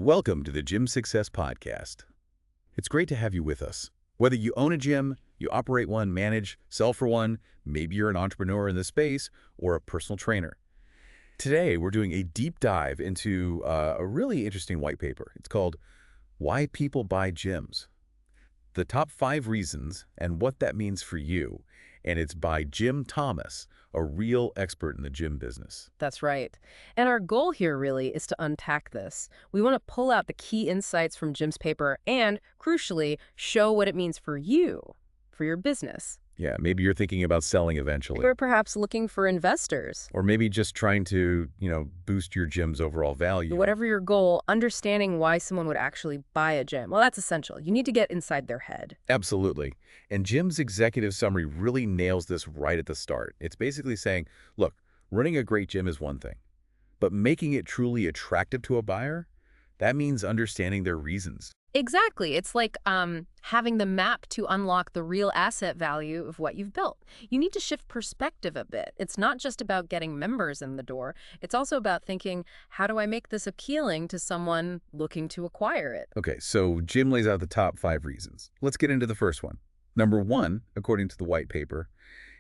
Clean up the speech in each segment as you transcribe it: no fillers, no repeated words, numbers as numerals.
Welcome to the Gym Success Podcast. It's great to have you with us. Whether you own a gym, you operate one, manage, sell for one, maybe you're an entrepreneur in this space, or a personal trainer. Today, we're doing a deep dive into a really interesting white paper. It's called Why People Buy Gyms: The Top 5 Reasons and What That Means for You. And it's by jthomas, a real expert in the gym business. That's right. And our goal here really is to unpack this. We want to pull out the key insights from Jim's paper and, crucially, show what it means for you, for your business. Yeah, maybe you're thinking about selling eventually. Or perhaps looking for investors. Or maybe just trying to, boost your gym's overall value. Whatever your goal, understanding why someone would actually buy a gym. Well, that's essential. You need to get inside their head. Absolutely. And Jim's executive summary really nails this right at the start. It's basically saying, look, running a great gym is one thing, but making it truly attractive to a buyer, that means understanding their reasons. Exactly. It's like having the map to unlock the real asset value of what you've built. You need to shift perspective a bit. It's not just about getting members in the door. It's also about thinking, how do I make this appealing to someone looking to acquire it? Okay, so Jim lays out the top 5 reasons. Let's get into the first one. Number 1, according to the white paper,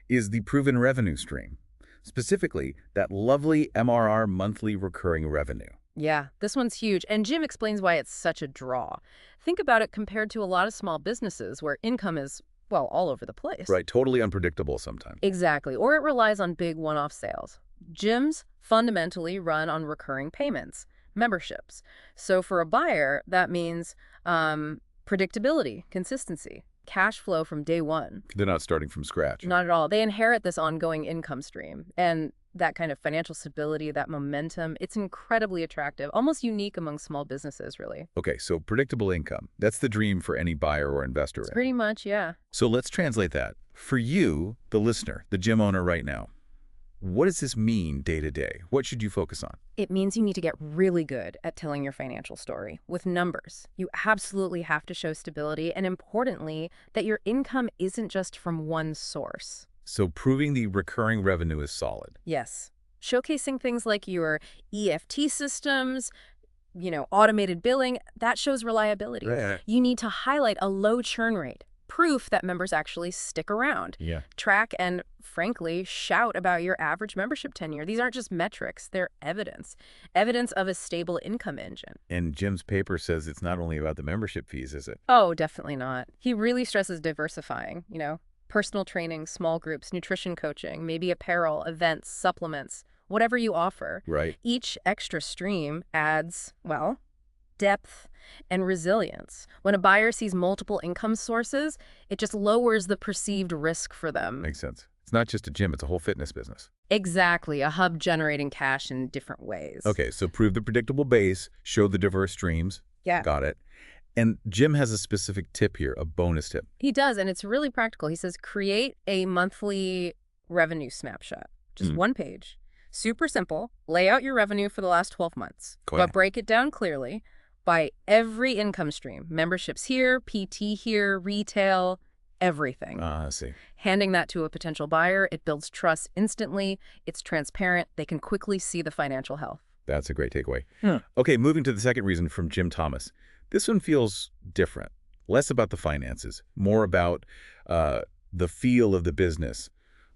is the proven revenue stream. Specifically, that lovely MRR, monthly recurring revenue. Yeah, this one's huge, and Jim explains why it's such a draw. Think about it compared to a lot of small businesses where income is, well, all over the place. Right, totally unpredictable sometimes. Exactly, or it relies on big one-off sales. Gyms fundamentally run on recurring payments, memberships. So for a buyer, that means predictability, consistency, cash flow from day one. They're not starting from scratch. Not at all. They inherit this ongoing income stream. And that kind of financial stability, that momentum, it's incredibly attractive, almost unique among small businesses, really. Okay, so predictable income. That's the dream for any buyer or investor. It's pretty much, yeah. So let's translate that. For you, the listener, the gym owner right now, what does this mean day to day? What should you focus on? It means you need to get really good at telling your financial story with numbers. You absolutely have to show stability, and importantly, that your income isn't just from one source. So proving the recurring revenue is solid. Yes. Showcasing things like your EFT systems, automated billing, that shows reliability. Right. You need to highlight a low churn rate, proof that members actually stick around. Yeah. Track and, frankly, shout about your average membership tenure. These aren't just metrics, they're evidence. Evidence of a stable income engine. And Jim's paper says it's not only about the membership fees, is it? Oh, definitely not. He really stresses diversifying, personal training, small groups, nutrition coaching, maybe apparel, events, supplements, whatever you offer. Right. Each extra stream adds, depth and resilience. When a buyer sees multiple income sources, it just lowers the perceived risk for them. Makes sense. It's not just a gym, it's a whole fitness business. Exactly, a hub generating cash in different ways. Okay, so prove the predictable base, show the diverse streams. Yeah. Got it. And Jim has a specific tip here, a bonus tip. He does, and it's really practical. He says, create a monthly revenue snapshot. Just one page. Super simple. Lay out your revenue for the last 12 months. But break it down clearly by every income stream. Memberships here, PT here, retail, everything. I see. Handing that to a potential buyer, it builds trust instantly. It's transparent. They can quickly see the financial health. That's a great takeaway. Okay, moving to the second reason from jthomas. This one feels different. Less about the finances, more about the feel of the business,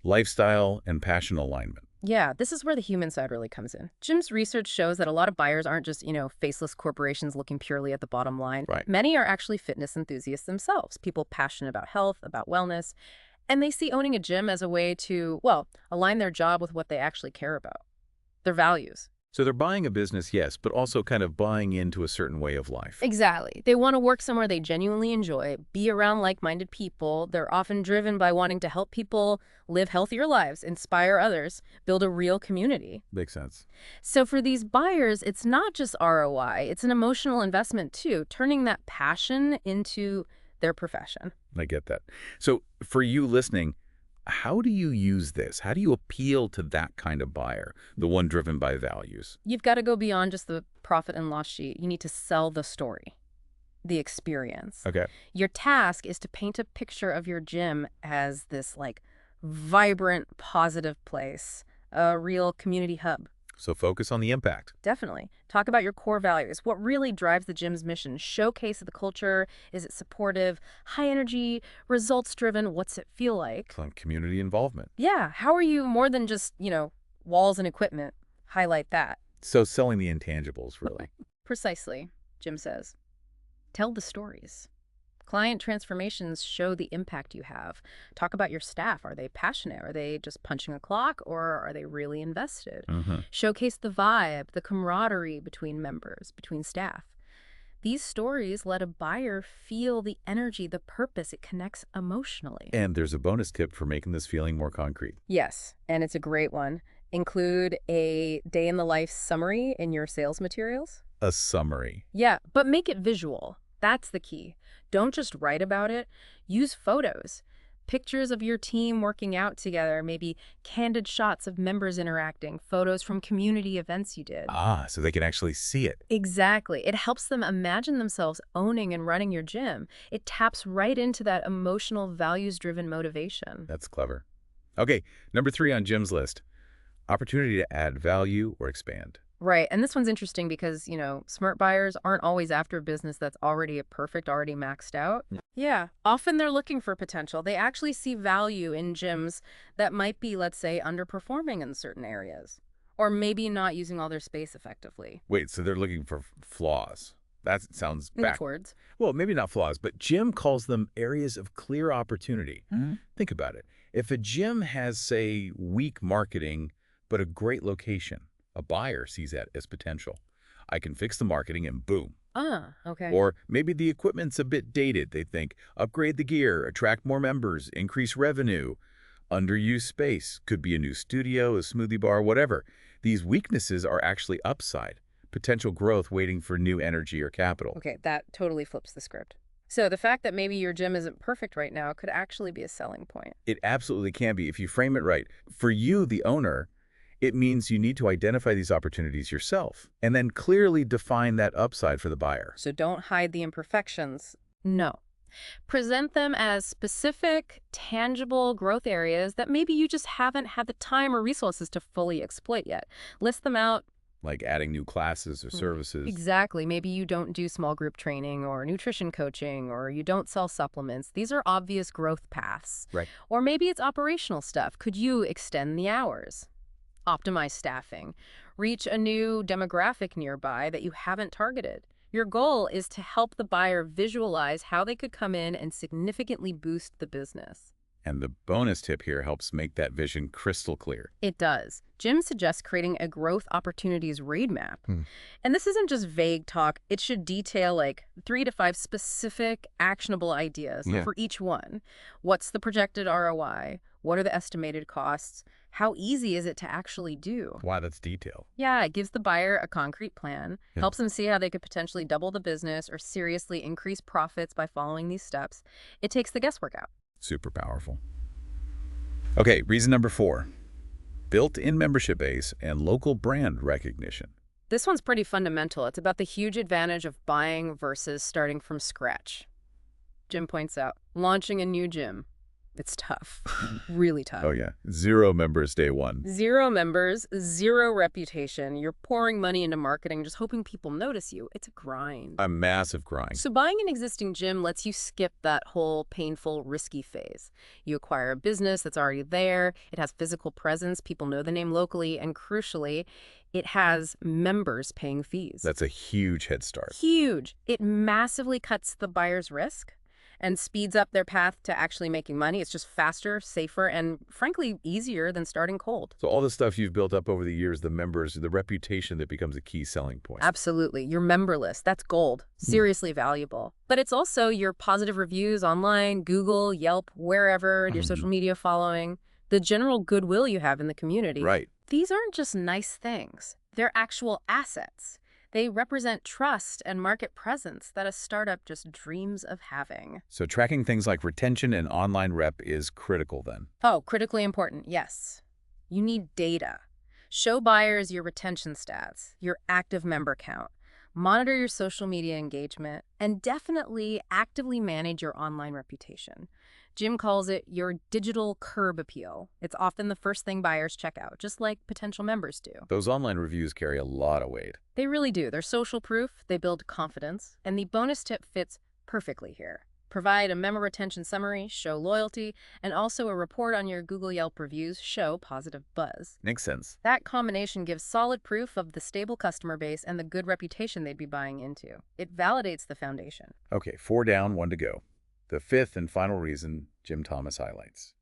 lifestyle, and passion alignment. Yeah, this is where the human side really comes in. Jim's research shows that a lot of buyers aren't just, faceless corporations looking purely at the bottom line. Right. Many are actually fitness enthusiasts themselves, people passionate about health, about wellness, and they see owning a gym as a way to, align their job with what they actually care about, their values. So they're buying a business, yes, but also kind of buying into a certain way of life. Exactly. They want to work somewhere they genuinely enjoy, be around like-minded people. They're often driven by wanting to help people live healthier lives, inspire others, build a real community. Makes sense. So for these buyers, it's not just ROI, it's an emotional investment too, turning that passion into their profession. I get that. So for you listening, how do you use this? How do you appeal to that kind of buyer, the one driven by values? You've got to go beyond just the profit and loss sheet. You need to sell the story, the experience. Okay. Your task is to paint a picture of your gym as this vibrant, positive place, a real community hub. So focus on the impact. Definitely. Talk about your core values. What really drives the gym's mission? Showcase the culture. Is it supportive, high energy, results driven? What's it feel like? Some community involvement. Yeah. How are you more than just, walls and equipment? Highlight that. So selling the intangibles, really. Precisely, Jim says. Tell the stories. Client transformations show the impact you have. Talk about your staff. Are they passionate? Are they just punching a clock, or are they really invested? Showcase the vibe, the camaraderie between members, between staff. These stories let a buyer feel the energy, the purpose. It connects emotionally. And there's a bonus tip for making this feeling more concrete. Yes, and it's a great one. Include a day in the life summary in your sales materials. A summary. Yeah, but make it visual. That's the key. Don't just write about it. Use photos. Pictures of your team working out together, maybe candid shots of members interacting, photos from community events you did. So they can actually see it. Exactly. It helps them imagine themselves owning and running your gym. It taps right into that emotional, values-driven motivation. That's clever. Okay, number 3 on Jim's list. Opportunity to add value or expand. Right. And this one's interesting because, smart buyers aren't always after a business that's already already maxed out. Yeah. Often they're looking for potential. They actually see value in gyms that might be, let's say, underperforming in certain areas, or maybe not using all their space effectively. Wait, so they're looking for flaws. That sounds back. Towards. Well, maybe not flaws, but Jim calls them areas of clear opportunity. Think about it. If a gym has, say, weak marketing, but a great location, a buyer sees that as potential. I can fix the marketing and boom. Okay. Or maybe the equipment's a bit dated. They think, upgrade the gear, attract more members, increase revenue. Underused space, could be a new studio, a smoothie bar, whatever. These weaknesses are actually upside, potential growth waiting for new energy or capital. Okay, that totally flips the script. So the fact that maybe your gym isn't perfect right now could actually be a selling point. It absolutely can be if you frame it right. For you, the owner, it means you need to identify these opportunities yourself and then clearly define that upside for the buyer. So don't hide the imperfections. No. Present them as specific, tangible growth areas that maybe you just haven't had the time or resources to fully exploit yet. List them out. Like adding new classes or services. Exactly. Maybe you don't do small group training or nutrition coaching, or you don't sell supplements. These are obvious growth paths. Right. Or maybe it's operational stuff. Could you extend the hours? Optimize staffing, reach a new demographic nearby that you haven't targeted. Your goal is to help the buyer visualize how they could come in and significantly boost the business. And the bonus tip here helps make that vision crystal clear. It does. Jim suggests creating a growth opportunities roadmap. And this isn't just vague talk. It should detail like 3 to 5 specific, actionable ideas for each one. What's the projected ROI? What are the estimated costs? How easy is it to actually do? Wow, that's detail. Yeah, it gives the buyer a concrete plan, helps them see how they could potentially double the business or seriously increase profits by following these steps. It takes the guesswork out. Super powerful. Okay, reason number 4. Built-in membership base and local brand recognition. This one's pretty fundamental. It's about the huge advantage of buying versus starting from scratch. Jim points out, launching a new gym. It's tough. Really tough. Oh, yeah. 0 members day one. 0 members, 0 reputation. You're pouring money into marketing, just hoping people notice you. It's a grind. A massive grind. So buying an existing gym lets you skip that whole painful, risky phase. You acquire a business that's already there. It has physical presence. People know the name locally. And crucially, it has members paying fees. That's a huge head start. Huge. It massively cuts the buyer's risk and speeds up their path to actually making money. It's just faster, safer, and frankly, easier than starting cold. So all the stuff you've built up over the years, the members, the reputation that becomes a key selling point. Absolutely. Your member list, that's gold. Seriously valuable. But it's also your positive reviews online, Google, Yelp, wherever, your social media following, the general goodwill you have in the community. Right. These aren't just nice things. They're actual assets. They represent trust and market presence that a startup just dreams of having. So tracking things like retention and online rep is critical then. Oh, critically important, yes. You need data. Show buyers your retention stats, your active member count. Monitor your social media engagement, and definitely actively manage your online reputation. Jim calls it your digital curb appeal. It's often the first thing buyers check out, just like potential members do. Those online reviews carry a lot of weight. They really do. They're social proof, they build confidence, and the bonus tip fits perfectly here. Provide a member retention summary, show loyalty, and also a report on your Google Yelp reviews, show positive buzz. Makes sense. That combination gives solid proof of the stable customer base and the good reputation they'd be buying into. It validates the foundation. Okay, 4 down, 1 to go. The fifth and final reason Jim Thomas highlights: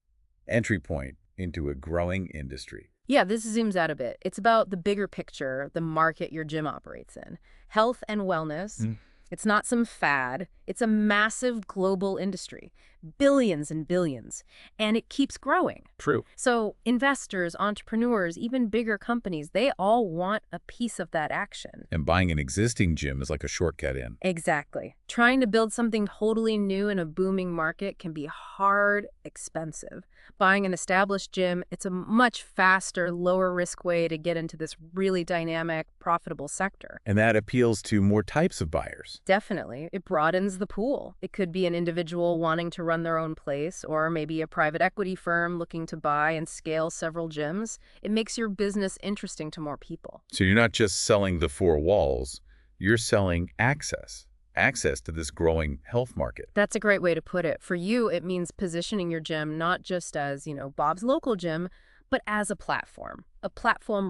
entry point into a growing industry. Yeah, this zooms out a bit. It's about the bigger picture, the market your gym operates in. Health and wellness. It's not some fad. It's a massive global industry. Billions and billions. And it keeps growing. True. So investors, entrepreneurs, even bigger companies, they all want a piece of that action. And buying an existing gym is like a shortcut in. Exactly. Trying to build something totally new in a booming market can be hard, expensive. Buying an established gym, it's a much faster, lower risk way to get into this really dynamic, profitable sector. And that appeals to more types of buyers. Definitely. It broadens the pool. It could be an individual wanting to run their own place, or maybe a private equity firm looking to buy and scale several gyms. It makes your business interesting to more people. So you're not just selling the 4 walls, you're selling access to this growing health market. That's a great way to put it. For you, it means positioning your gym not just as, Bob's local gym, but as a platform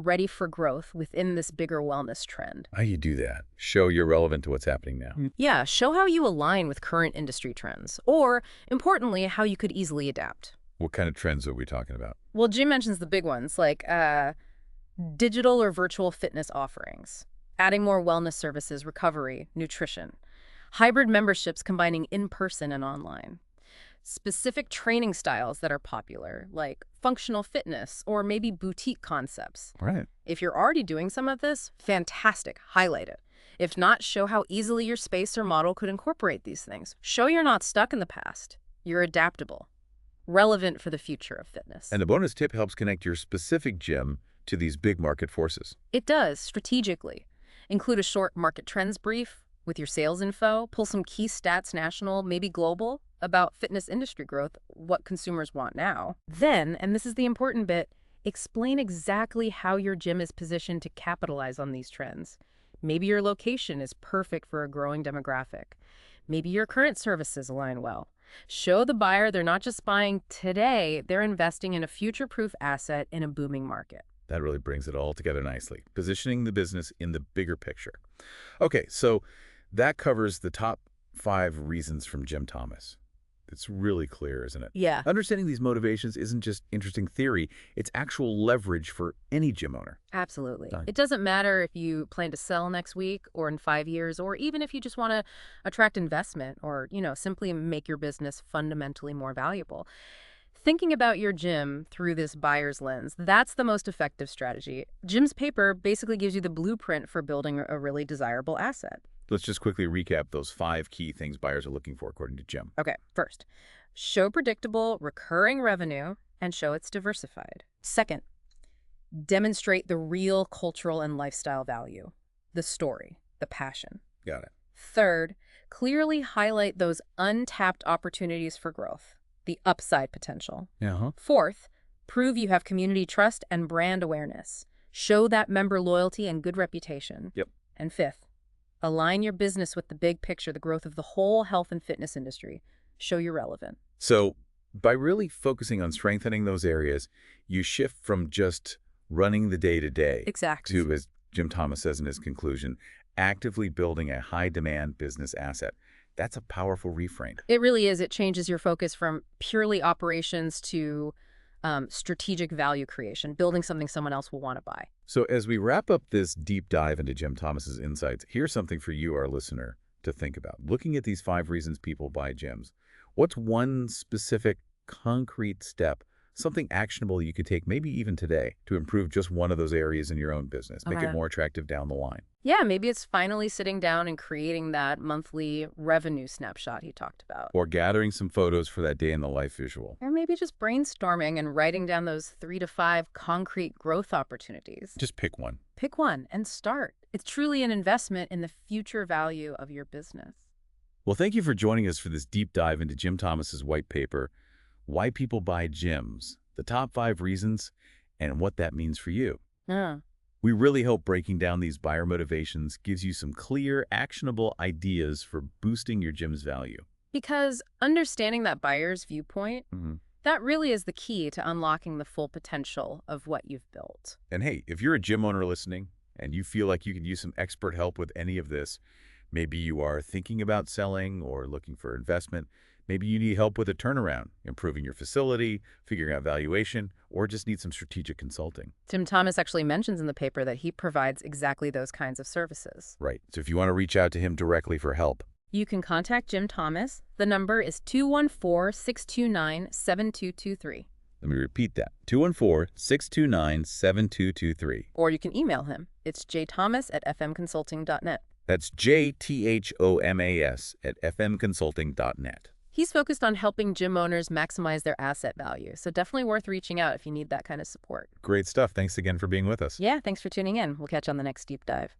ready for growth within this bigger wellness trend. How you do that? Show you're relevant to what's happening now. Yeah, show how you align with current industry trends, or, importantly, how you could easily adapt. What kind of trends are we talking about? Well, Jim mentions the big ones, like digital or virtual fitness offerings, adding more wellness services, recovery, nutrition, hybrid memberships combining in-person and online, specific training styles that are popular, like functional fitness or maybe boutique concepts. Right. If you're already doing some of this, fantastic, highlight it. If not, show how easily your space or model could incorporate these things. Show you're not stuck in the past. You're adaptable, relevant for the future of fitness. And the bonus tip helps connect your specific gym to these big market forces. It does, strategically. Include a short market trends brief with your sales info, pull some key stats, national, maybe global, about fitness industry growth, what consumers want now. Then, and this is the important bit, explain exactly how your gym is positioned to capitalize on these trends. Maybe your location is perfect for a growing demographic. Maybe your current services align well. Show the buyer they're not just buying today, they're investing in a future-proof asset in a booming market. That really brings it all together nicely, positioning the business in the bigger picture. Okay, so that covers the top 5 reasons from Jim Thomas. It's really clear, isn't it? Yeah. Understanding these motivations isn't just interesting theory, it's actual leverage for any gym owner. Absolutely. Done. It doesn't matter if you plan to sell next week or in 5 years, or even if you just want to attract investment or, simply make your business fundamentally more valuable. Thinking about your gym through this buyer's lens, that's the most effective strategy. Jim's paper basically gives you the blueprint for building a really desirable asset. Let's just quickly recap those 5 key things buyers are looking for, according to Jim. Okay, first, show predictable, recurring revenue and show it's diversified. Second, demonstrate the real cultural and lifestyle value, the story, the passion. Got it. Third, clearly highlight those untapped opportunities for growth, the upside potential. Fourth, prove you have community trust and brand awareness. Show that member loyalty and good reputation. Yep. And fifth, align your business with the big picture, the growth of the whole health and fitness industry. Show you're relevant. So by really focusing on strengthening those areas, you shift from just running the day-to-day Exactly. to, as Jim Thomas says in his conclusion, actively building a high-demand business asset. That's a powerful reframe. It really is. It changes your focus from purely operations to strategic value creation, building something someone else will want to buy. So as we wrap up this deep dive into Jim Thomas's insights, here's something for you, our listener, to think about. Looking at these 5 reasons people buy gyms, what's one specific concrete step Something actionable you could take maybe even today to improve just one of those areas in your own business, make it more attractive down the line. Yeah, maybe it's finally sitting down and creating that monthly revenue snapshot he talked about. Or gathering some photos for that day in the life visual. Or maybe just brainstorming and writing down those 3 to 5 concrete growth opportunities. Just pick one. Pick one and start. It's truly an investment in the future value of your business. Well, thank you for joining us for this deep dive into Jim Thomas's white paper, Why People Buy Gyms, the top 5 reasons, and what that means for you. We really hope breaking down these buyer motivations gives you some clear, actionable ideas for boosting your gym's value. Because understanding that buyer's viewpoint, that really is the key to unlocking the full potential of what you've built. And hey, if you're a gym owner listening and you feel like you could use some expert help with any of this, maybe you are thinking about selling or looking for investment, maybe you need help with a turnaround, improving your facility, figuring out valuation, or just need some strategic consulting. Jim Thomas actually mentions in the paper that he provides exactly those kinds of services. Right. So if you want to reach out to him directly for help, you can contact Jim Thomas. The number is 214-629-7223. Let me repeat that, 214-629-7223. Or you can email him. It's jthomas@fmconsulting.net. That's jthomas at fmconsulting.net. He's focused on helping gym owners maximize their asset value, so definitely worth reaching out if you need that kind of support. Great stuff. Thanks again for being with us. Yeah, thanks for tuning in. We'll catch you on the next deep dive.